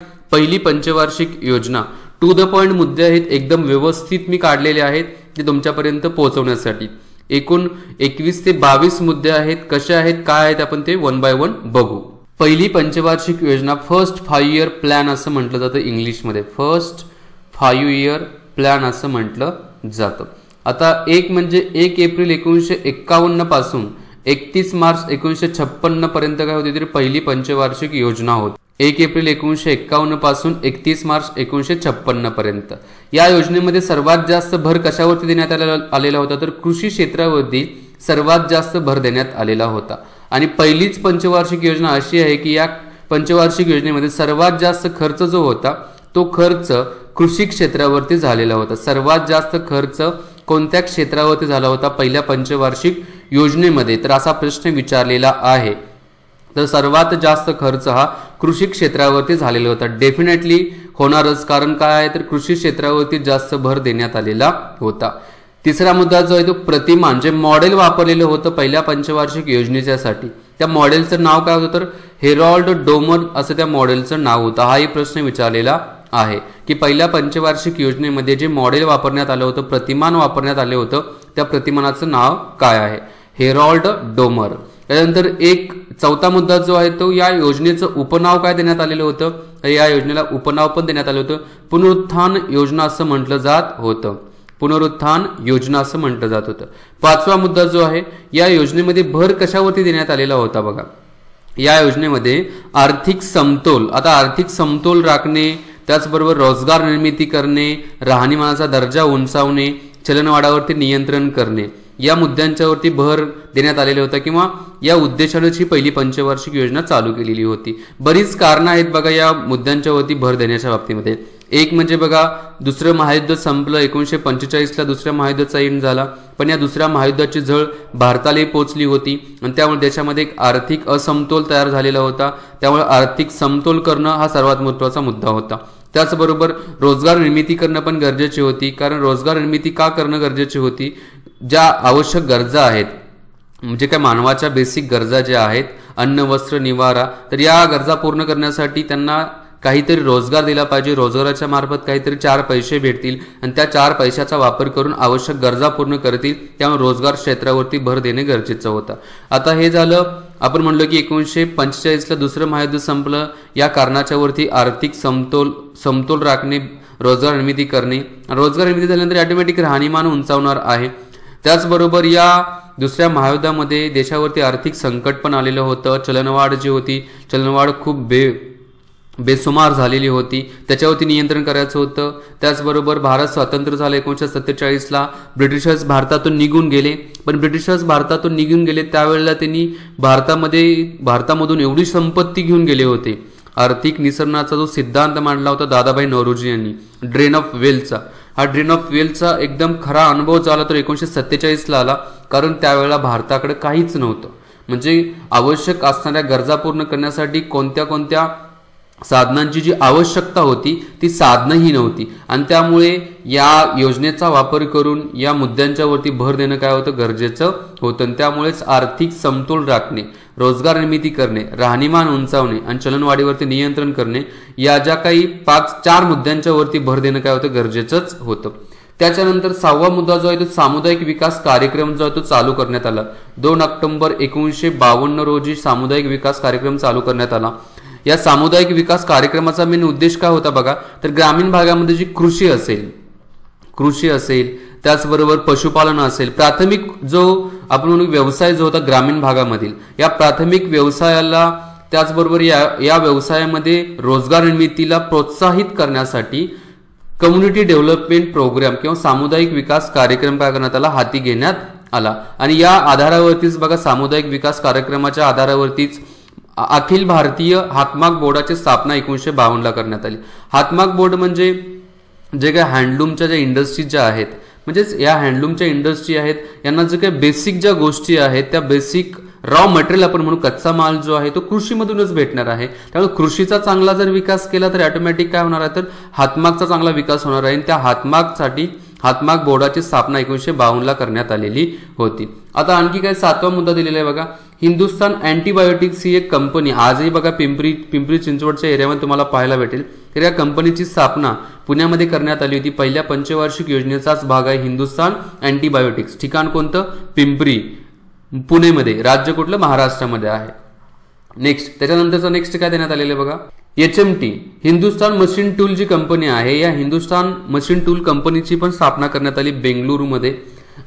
पहिली पंचवार्षिक योजना to the point मुद्दे आहेत, एकदम व्यवस्थित मी काढलेले आहेत ते तुमच्यापर्यंत पोहोचवण्यासाठी। एकूण 21 ते 22 मुद्दे आहेत, कसे आहेत काय आहेत आपण ते वन बाय वन बघू। पहिली पंचवार्षिक योजना फर्स्ट 5 इयर प्लॅन असं म्हटलं जातं इंग्लिशमध्ये, फर्स्ट 5 इयर प्लॅन असं म्हटलं जातं। आता एक म्हणजे 1 एप्रिल 1951 पासून 31 मार्च 1956 पर्यंत काय होती तर पहिली पंचवार्षिक योजना होती। 1 एप्रिल 1951 पासून 31 मार्च 1956 पर्यंत या योजनेमध्ये सर्वात जास्त भर कशावरती देण्यात आलेला होता तर कृषी क्षेत्रावरती सर्वात जास्त भर देण्यात आलेला होता। आणि पहिलीच पंचवार्षिक योजना अशी आहे की या पंचवार्षिक योजनेमध्ये सर्वात जास्त खर्च जो होता तो खर्च कृषी क्षेत्रावरती झालेला होता। सर्वात जास्त खर्च कोणत्या क्षेत्रावरती झाला होता पहिल्या पंचवार्षिक योजनेमध्ये, तर असा प्रश्न विचारलेला आहे। तर सर्वात जास्त खर्च हा कृषी क्षेत्रावरती झालेला होता, डेफिनेटली होणारच, कारण काय आहे तर कृषी क्षेत्रावरती जास्त भर देण्यात आलेला होता। तिसरा मुद्दा जो आहे तो प्रतिमान, जे मॉडेल वापरलेलं होतं पहिल्या पंचवार्षिक योजनेच्यासाठी, त्या मॉडेलचं नाव काय होतं तर हेरॉल्ड डोमर असं त्या मॉडेलचं नाव होतं। हाही प्रश्न विचारलेला आहे की पहिल्या पंचवार्षिक योजनेमध्ये जे मॉडेल वापरण्यात आलं होतं, प्रतिमान वापरण्यात आले होतं, त्या प्रतिमानाचं नाव काय आहे, हेरॉल्ड डोमर। त्यानंतर एक चौथा मुद्दा जो आहे तो या योजनेचं उपनाव काय देण्यात आलेलं होतं, या योजनेला उपनाव पण देण्यात आलं होतं, पुनरुत्थान योजना असं म्हटलं जात होतं, पुनरुत्थान योजना असं म्हटलं जात होतं। पाचवा मुद्दा जो आहे या योजनेमध्ये भर कशावरती देण्यात आलेला होता बघा, या योजनेमध्ये आर्थिक समतोल, आता आर्थिक समतोल राखणे, त्याचबरोबर रोजगार निर्मिती करणे, राहणीमानाचा दर्जा उंचावणे, चलनवाढावरती नियंत्रण करणे, या मुद्द्यांच्यावरती भर देण्यात आलेला होता किंवा या उद्देशानेच ही पहिली पंचवार्षिक योजना चालू केलेली होती। बरीच कारणं आहेत बघा या मुद्द्यांच्यावरती भर देण्याच्या बाबतीमध्ये। एक म्हणजे बघा दुसरं महायुद्ध संपलं, 1945ला दुसऱ्या महायुद्धाचा एंड झाला, पण या दुसऱ्या महायुद्धाची झळ भारताला पोहोचली होती आणि त्यामुळे देशामध्ये एक आर्थिक असमतोल तयार झालेला होता, त्यामुळे आर्थिक समतोल करणं हा सर्वात महत्त्वाचा मुद्दा होता। त्याचबरोबर रोजगार निर्मिती करणं पण गरजेची होती, कारण रोजगार निर्मिती का करणं गरजेची होती, ज्या आवश्यक गरजा आहेत म्हणजे काय मानवाच्या बेसिक गरजा ज्या आहेत अन्न वस्त्र निवारा, तर या गरजा पूर्ण करण्यासाठी त्यांना काहीतरी रोजगार दिला पाहिजे, रोजगाराच्या मार्फत काहीतरी 4 पैसे भेटतील आणि त्या 4 पैशाचा वापर करून आवश्यक गरजा पूर्ण करतील, त्यामुळे रोजगार क्षेत्रावरती भर देणे गरजेचं होतं। आता हे झालं, आपण म्हणलो की 1945ला दुसरं महायुद्ध संपलं, या कारणाच्या वरती आर्थिक समतोल राखणे, रोजगार निर्मिती करणे, रोजगार निर्मिती झाल्यानंतर ऑटोमॅटिक राहणीमान उंचावणार आहे। त्याचबरोबर या दुसऱ्या महायुद्धामध्ये देशावरती आर्थिक संकट पण आलेलं होतं, चलनवाढ जी होती, चलनवाढ खूप बेसुमार झालेली होती, त्याच्यावरती नियंत्रण करायचं होतं। त्याचबरोबर भारत स्वातंत्र्य झालं 1947ला, ब्रिटिशर्स भारतातून निघून गेले, पण ब्रिटिशर्स भारतातून निघून गेले त्यावेळेला त्यांनी भारतामधून एवढी संपत्ती घेऊन गेले होते, आर्थिक निसरणाचा जो सिद्धांत मांडला होता दादाभाई नौरोजी यांनी, ड्रेन ऑफ वेल्थचा, हा ड्रेन ऑफ वेल्थचा एकदम खरा अनुभव झाला तर 1947ला आला, कारण त्यावेळेला भारताकडे काहीच नव्हतं, म्हणजे आवश्यक असणाऱ्या गरजा पूर्ण करण्यासाठी कोणत्या साधनांची जी आवश्यकता होती ती साधनंही नव्हती, आणि त्यामुळे या योजनेचा वापर करून या मुद्द्यांच्यावरती भर देणं काय होतं गरजेचं होतं, आणि त्यामुळेच आर्थिक समतोल राखणे, रोजगार निर्मिती करणे, राहणीमान उंचावणे आणि चलनवाढीवरती नियंत्रण करणे, या ज्या काही 4 मुद्द्यांच्या वरती भर देणं काय होतं गरजेचंच होतं। त्याच्यानंतर 6वा मुद्दा जो आहे तो सामुदायिक विकास कार्यक्रम जो आहे तो चालू करण्यात आला। 2 ऑक्टोबर 1952 रोजी सामुदायिक विकास कार्यक्रम चालू करण्यात आला। या सामुदायिक विकास कार्यक्रमाचा मेन उद्देश काय होता बघा, तर ग्रामीण भागामध्ये जी कृषी असेल, त्याचबरोबर पशुपालन असेल, प्राथमिक जो आपण म्हणू व्यवसाय जो होता ग्रामीण भागामधील, या प्राथमिक व्यवसायाला, त्याचबरोबर या व्यवसायामध्ये रोजगार निर्मितीला प्रोत्साहित करण्यासाठी कम्युनिटी डेव्हलपमेंट प्रोग्राम किंवा सामुदायिक विकास कार्यक्रम काय करण्यात आला, हाती घेण्यात आला। आणि या आधारावरतीच बघा सामुदायिक विकास कार्यक्रमाच्या आधारावरतीच अखिल भारतीय हातमाग बोर्डाची स्थापना 1952ला करण्यात आली। हातमाग बोर्ड म्हणजे जे काही हँडलूमच्या ज्या इंडस्ट्रीज ज्या आहेत, म्हणजेच या हँडलूमच्या इंडस्ट्री आहेत, यांना जे काही बेसिक ज्या गोष्टी आहेत त्या बेसिक रॉ मटेरियल आपण म्हणू कच्चा माल जो आहे तो कृषीमधूनच भेटणार आहे, त्यामुळे कृषीचा चांगला जर विकास केला तर ऑटोमॅटिक काय होणार आहे तर हातमागचा चांगला विकास होणार आहे, आणि त्या हातमागसाठी हातमाग बोर्डाची स्थापना 1952ला करण्यात आलेली होती। आता आणखी काय 7वा मुद्दा दिलेला आहे बघा, हिंदुस्तान अँटीबायोटिक्स ही एक कंपनी आजही बघा पिंपरी चिंचवडच्या एरियामध्ये तुम्हाला पाहायला भेटेल. तर या कंपनीची स्थापना पुण्यामध्ये करण्यात आली होती. पहिल्या पंचवार्षिक योजनेचाच भाग आहे हिंदुस्तान अँटीबायोटिक्स. ठिकाण कोणतं? पिंपरी, पुणेमध्ये. राज्य कुठलं? महाराष्ट्रामध्ये आहे. नेक्स्ट त्याच्यानंतरचं नेक्स्ट काय देण्यात आलेलं आहे बघा, HMT हिंदुस्तान मशीन टूल जी कंपनी आहे, या हिंदुस्तान मशीन टूल कंपनीची पण स्थापना करण्यात आली बेंगलुरूमध्ये.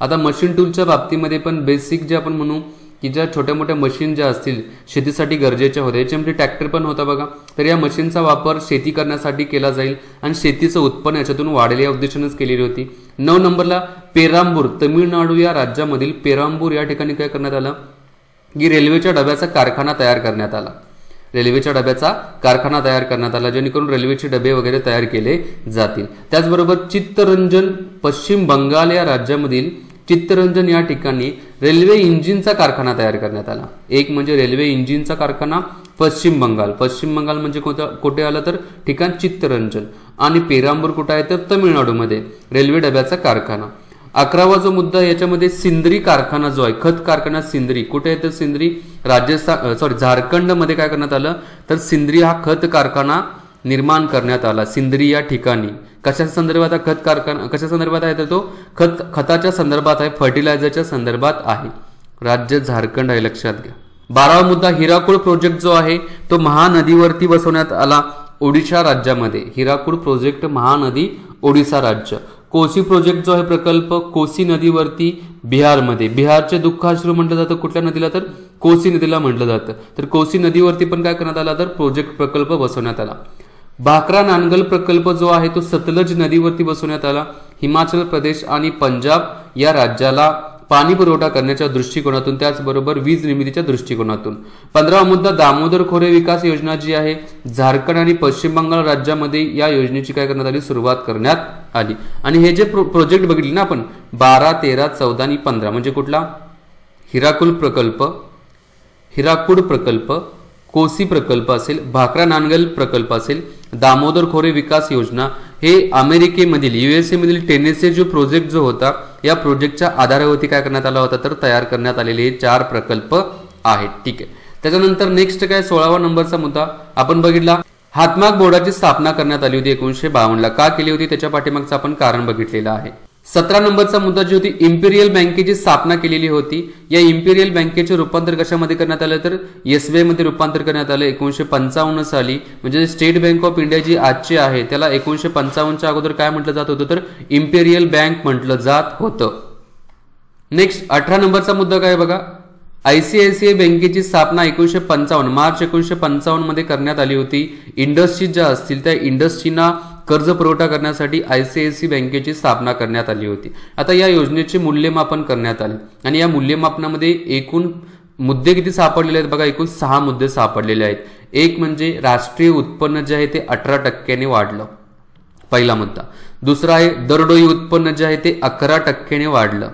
आता मशीन टूलच्या बाबतीमध्ये पण बेसिक जे आपण म्हणू की ज्या छोट्या मोठ्या मशीन ज्या असतील शेतीसाठी गरजेच्या होत्या, HMT ट्रॅक्टर पण होता बघा. तर या मशीनचा वापर शेती करण्यासाठी केला जाईल आणि शेतीचं उत्पन्न याच्यातून वाढेल या उद्देशानेच केलेली होती. 9 नंबरला पेरांबूर, तमिळनाडू या राज्यामधील पेरांबूर या ठिकाणी काय करण्यात आलं की रेल्वेच्या डब्याचा कारखाना तयार करण्यात आला. रेल्वेच्या डब्याचा कारखाना तयार करण्यात आला जेणेकरून रेल्वेचे डबे वगैरे तयार केले जातील. त्याचबरोबर चित्तरंजन, पश्चिम बंगाल या राज्यामधील चित्तरंजन या ठिकाणी रेल्वे इंजिनचा कारखाना तयार करण्यात आला. एक म्हणजे रेल्वे इंजिनचा कारखाना पश्चिम बंगाल. पश्चिम बंगाल म्हणजे कुठे आलं तर ठिकाण चित्तरंजन. आणि पेरांबूर कुठे आहे तर तमिळनाडूमध्ये रेल्वे डब्याचा कारखाना. 11वा जो मुद्दा याच्यामध्ये सिंद्री कारखाना जो आहे, खत कारखाना सिंद्री, कुठे आहे तर सिंद्री झारखंडमध्ये काय करण्यात आलं तर सिंद्री हा खत कारखाना निर्माण करण्यात आला. सिंद्री या ठिकाणी कशा संदर्भात खत कारखाना, कशा संदर्भात आहे तर तो खताच्या संदर्भात आहे, फर्टिलायझरच्या संदर्भात आहे. राज्य झारखंड आहे, लक्षात घ्या. 12वा मुद्दा हिराकूड प्रोजेक्ट जो आहे तो महानदीवरती बसवण्यात आला ओडिशा राज्यामध्ये. हिराकूड प्रोजेक्ट महानदी ओडिशा राज्य. कोसी प्रोजेक्ट जो आहे प्रकल्प कोसी नदीवरती बिहारमध्ये. बिहारचे दुःखाश्रू म्हटलं जातं कुठल्या नदीला तर कोसी नदीला म्हटलं जातं. तर कोसी नदीवरती पण काय करण्यात आला तर प्रोजेक्ट प्रकल्प बसवण्यात आला. भाकरा नानगल प्रकल्प जो आहे तो सतलज नदीवरती बसवण्यात आला. हिमाचल प्रदेश आणि पंजाब या राज्याला पाणी पुरवठा करण्याच्या दृष्टिकोनातून, त्याचबरोबर वीज निर्मितीच्या दृष्टिकोनातून. 15वा मुद्दा दामोदर खोरे विकास योजना जी आहे झारखंड आणि पश्चिम बंगाल राज्यामध्ये या योजनेची काय करण्यात आली, सुरुवात करण्यात आली. आणि हे जे प्रोजेक्ट बघितले ना आपण 12, 13, 14 आणि 15 म्हणजे कुठला हिराकूड प्रकल्प, कोसी प्रकल्प असेल, भाकरा नानगल प्रकल्प असेल, दामोदर खोरे विकास योजना, हे अमेरिकेमधील USA मधील टेनेसी जो प्रोजेक्ट जो होता या प्रोजेक्टच्या आधारावरती काय करण्यात आला होता तर तयार करण्यात आलेले 4 प्रकल्प आहेत. ठीक आहे. त्याच्यानंतर नेक्स्ट काय 16वा नंबरचा मुद्दा आपण बघितला, हातमाग बोर्डाची स्थापना करण्यात आली होती 1952 ला. का केली होती त्याच्या पाठीमागचं आपण कारण बघितलेलं आहे. 17 नंबरचा मुद्दा जी होती इम्पिरियल बँकेची स्थापना केलेली होती. या इम्पिरियल बँकेचे रूपांतर कशामध्ये करण्यात आलं तर SBI मध्ये रूपांतर करण्यात आलं 1955 साली. म्हणजे स्टेट बँक ऑफ इंडिया जी आजची आहे त्याला 1955च्या अगोदर काय म्हटलं जात होतं तर इम्पिरियल बँक म्हटलं जात होतं. नेक्स्ट 18 नंबरचा मुद्दा काय बघा, ICICI बँकेची स्थापना 1955 मार्च 1955 मध्ये करण्यात आली होती. इंडस्ट्रीज ज्या असतील त्या इंडस्ट्रीना कर्ज पुरवठा करण्यासाठी ICICI बँकेची स्थापना करण्यात आली होती. आता या योजनेचे मूल्यमापन करण्यात आले आणि या मूल्यमापनामध्ये एकूण मुद्दे किती सापडलेले आहेत बघा, एकूण 6 मुद्दे सापडलेले आहेत. एक म्हणजे राष्ट्रीय उत्पन्न जे आहे ते 18% वाढलं, पहिला मुद्दा. दुसरा आहे दरडोई उत्पन्न जे आहे ते 11% वाढलं.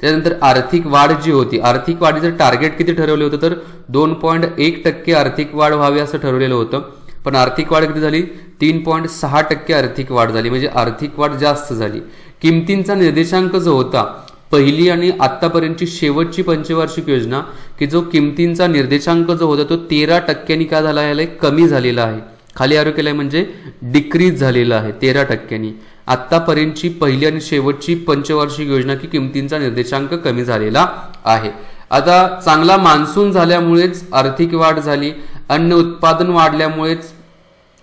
त्यानंतर आर्थिक वाढ जी होती, आर्थिक वाढीचं टार्गेट किती ठरवलं होतं तर 2.1% आर्थिक वाढ व्हावी असं ठरवलेलं होतं. पण आर्थिक वाढ किती झाली 3.6% आर्थिक वाढ झाली, म्हणजे आर्थिक वाढ जास्त झाली. किमतींचा निर्देशांक जो होता पहिली आणि आतापर्यंतची शेवटची पंचवार्षिक योजना की जो किमतींचा निर्देशांक जो होता तो 13% काय झाला आहे, कमी झालेला आहे. खाली आरो केलाय म्हणजे डिक्रीज झालेला आहे 13%. आतापर्यंतची पहिली आणि शेवटची पंचवार्षिक योजना की किमतींचा निर्देशांक कमी झालेला आहे. आता चांगला मान्सून झाल्यामुळेच आर्थिक वाढ झाली, अन्न उत्पादन वाढल्यामुळेच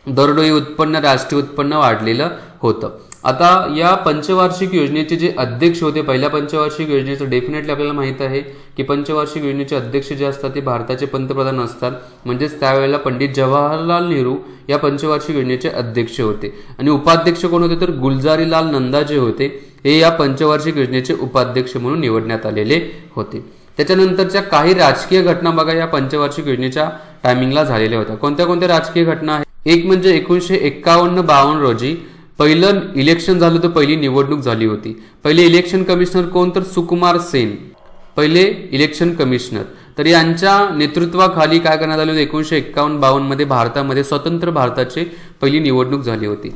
दरडोई उत्पन्न, राष्ट्रीय उत्पन्न वाढलेलं होतं. आता या पंचवार्षिक योजनेचे जे अध्यक्ष होते, पहिल्या पंचवार्षिक योजनेचं डेफिनेटली आपल्याला माहित आहे की पंचवार्षिक योजनेचे अध्यक्ष जे असतात ते भारताचे पंतप्रधान असतात. म्हणजेच त्यावेळेला पंडित जवाहरलाल नेहरू या पंचवार्षिक योजनेचे अध्यक्ष होते. आणि उपाध्यक्ष कोण होते तर गुलजारीलाल नंदा जे होते हे या पंचवार्षिक योजनेचे उपाध्यक्ष म्हणून निवडण्यात आलेले होते. त्याच्यानंतरच्या काही राजकीय घटना बघा या पंचवार्षिक योजनेच्या टायमिंगला झालेल्या होत्या. कोणत्या कोणत्या राजकीय घटना आहेत, एक म्हणजे 1951-52 रोजी पहिलं इलेक्शन झालं तर पहिली निवडणूक झाली होती. पहिले इलेक्शन कमिशनर कोण तर सुकुमार सेन, पहिले इलेक्शन कमिशनर. तर यांच्या नेतृत्वाखाली काय करण्यात आले होते 1951-52 मध्ये भारतामध्ये स्वतंत्र भारताची पहिली निवडणूक झाली होती.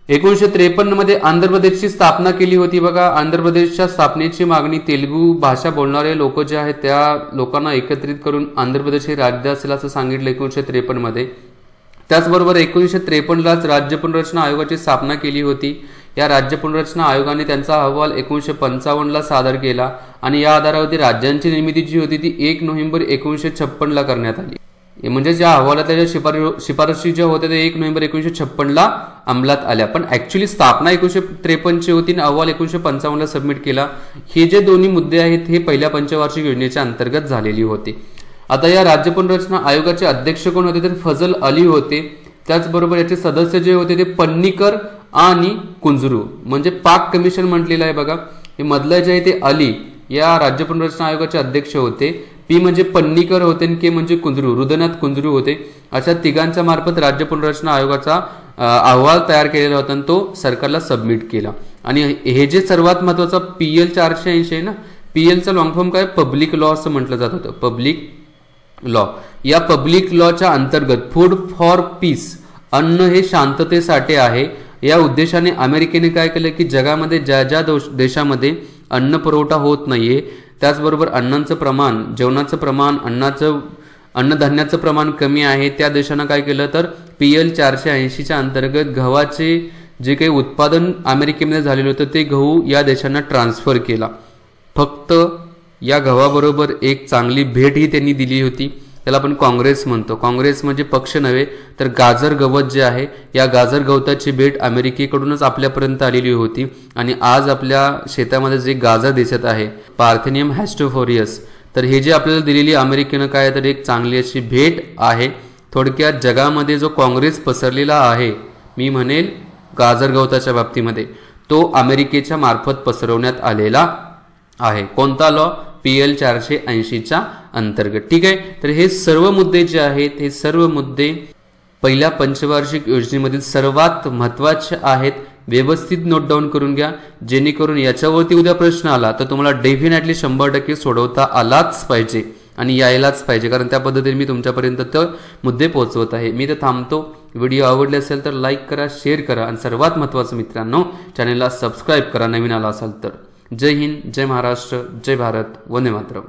1953 मध्ये आंध्र प्रदेशची स्थापना केली होती बघा. आंध्र प्रदेशच्या स्थापनेची मागणी तेलुगू भाषा बोलणारे लोक जे आहेत त्या लोकांना एकत्रित करून आंध्र प्रदेश हे राज्य असेल असं सांगितलं 1953 मध्ये. त्याचबरोबर 1953लाच राज्य पुनर्रचना आयोगाची स्थापना केली होती. या राज्य पुनर्रचना आयोगाने त्यांचा अहवाल 1955ला सादर केला आणि या आधारावरती राज्यांची निर्मिती जी होती ती 1 नोव्हेंबर 1956ला करण्यात आली. म्हणजे ज्या अहवालातल्या ज्या शिफारशी ज्या होत्या त्या 1 नोव्हेंबर 1956ला अंमलात आल्या. पण ऍक्च्युली स्थापना 1953ची होती आणि अहवाल 1955ला सबमिट केला. हे जे दोन्ही मुद्दे आहेत हे पहिल्या पंचवार्षिक योजनेच्या अंतर्गत झालेली होती. आता या राज्य पुनर्रचना आयोगाचे अध्यक्ष कोण होते तर फजल अली होते. त्याचबरोबर याचे सदस्य जे होते ते पन्नीकर आणि कुंजरू, म्हणजे पाक कमिशन म्हटलेलं आहे बघा. हे मधलं जे आहे ते अली या राज्य पुनर्रचना आयोगाचे अध्यक्ष होते. पी म्हणजे पन्नीकर होते आणि के म्हणजे कुंजरू, रुद्रनाथ कुंजरू होते. अशा तिघांच्या मार्फत राज्य पुनर्रचना आयोगाचा अहवाल तयार केलेला होता आणि तो सरकारला सबमिट केला. आणि हे जे सर्वात महत्वाचा PL 480 आहे ना, PLचा लॉंग फॉर्म काय, पब्लिक लॉ असं म्हटलं जात होतं, पब्लिक लॉ. या पब्लिक लॉच्या अंतर्गत फूड फॉर पीस, अन्न हे शांततेसाठी आहे, या उद्देशाने अमेरिकेने काय केलं की जगामध्ये ज्या ज्या देशामध्ये अन्न पुरवठा होत नाहीये, त्याचबरोबर अन्नाचं प्रमाण, जेवणाचं प्रमाण, अन्नधान्याचं प्रमाण कमी आहे, त्या देशानं काय केलं तर PL 480च्या अंतर्गत गव्हाचे जे काही उत्पादन अमेरिकेमध्ये झालेलं होतं ते गहू या देशांना ट्रान्सफर केला. फक्त या गव्हाबरोबर एक चांगली भेट ही त्यांनी दिली होती. त्याला आपण काँग्रेस म्हणतो. काँग्रेस म्हणजे पक्ष नव्हे तर गाजर गवत जे आहे, या गाजर गवताची भेट अमेरिकेकडूनच आपल्यापर्यंत आलेली होती. आणि आज आपल्या शेतामध्ये जे गाजर दिसत आहे, पार्थेनियम हॅस्टोफोरियस, तर हे जे आपल्याला दिलेली अमेरिकेनं काय तर एक चांगली अशी भेट आहे. थोडक्यात जगामध्ये जो काँग्रेस पसरलेला आहे, मी म्हणेल गाजर गवताच्या बाबतीमध्ये, तो अमेरिकेच्या मार्फत पसरवण्यात आलेला आहे. कोणता लॉ, PL 480च्या अंतर्गत. ठीक आहे. तर हे सर्व मुद्दे जे आहेत, हे सर्व मुद्दे पहिल्या पंचवार्षिक योजनेमधील सर्वात महत्वाचे आहेत. व्यवस्थित नोट डाऊन करून घ्या, जेणेकरून याच्यावरती उद्या प्रश्न आला तर तुम्हाला डेफिनेटली 100% सोडवता आलाच पाहिजे आणि यायलाच पाहिजे, कारण त्या पद्धतीने मी तुमच्यापर्यंत ते मुद्दे पोहोचवत आहे. मी तर थांबतो. व्हिडिओ आवडले असेल तर लाईक करा, शेअर करा आणि सर्वात महत्त्वाचं मित्रांनो, चॅनलला सबस्क्राईब करा नवीन आला असाल तर. जय हिंद, जय महाराष्ट्र, जय भारत, वंदे मातरम.